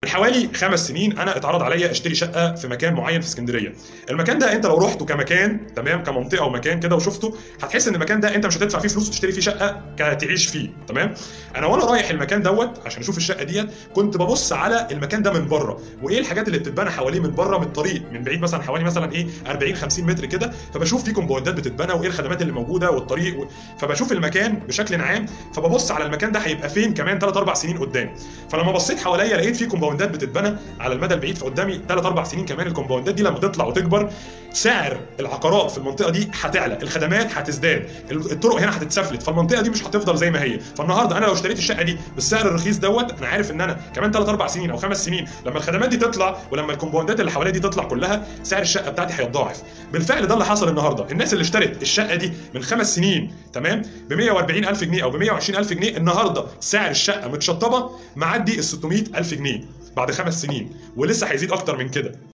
من حوالي 5 سنين انا اتعرض عليا اشتري شقه في مكان معين في اسكندريه. المكان ده انت لو رحته كمكان تمام كمنطقه ومكان كده وشفته هتحس ان المكان ده انت مش هتدفع فيه فلوس وتشتري فيه شقه تعيش فيه. تمام. انا وانا رايح المكان دوت عشان اشوف الشقه ديت كنت ببص على المكان ده من بره وايه الحاجات اللي بتتبنى حواليه من بره من الطريق من بعيد مثلا حوالي مثلا ايه 40 50 متر كده، فبشوف فيه كومباوندات بتتبنى وايه الخدمات اللي موجوده والطريق فبشوف المكان بشكل عام. فببص على المكان ده هيبقى فين كمان 3 4 سنين قدام. فلما بصيت حواليا لقيت فيه كومباوندات بتتبنى على المدى البعيد، فقدامي 3 4 سنين كمان الكومباوندات دي لما تطلع وتكبر سعر العقارات في المنطقه دي هتعلى، الخدمات هتزداد، الطرق هنا هتتسفلت، فالمنطقه دي مش هتفضل زي ما هي. فالنهارده انا لو اشتريت الشقه دي بالسعر الرخيص دوت انا عارف ان انا كمان 3 4 سنين او 5 سنين لما الخدمات دي تطلع ولما الكومباوندات اللي حواليا دي تطلع كلها سعر الشقه بتاعتي هيتضاعف. بالفعل ده اللي حصل النهارده. الناس اللي اشترت الشقه دي من 5 سنين تمام ب 140,000 جنيه او ب 120,000 جنيه، النهارده سعر الشقه متشطبه معدي ال 600,000 جنيه بعد 5 سنين، ولسه هيزيد اكتر من كده.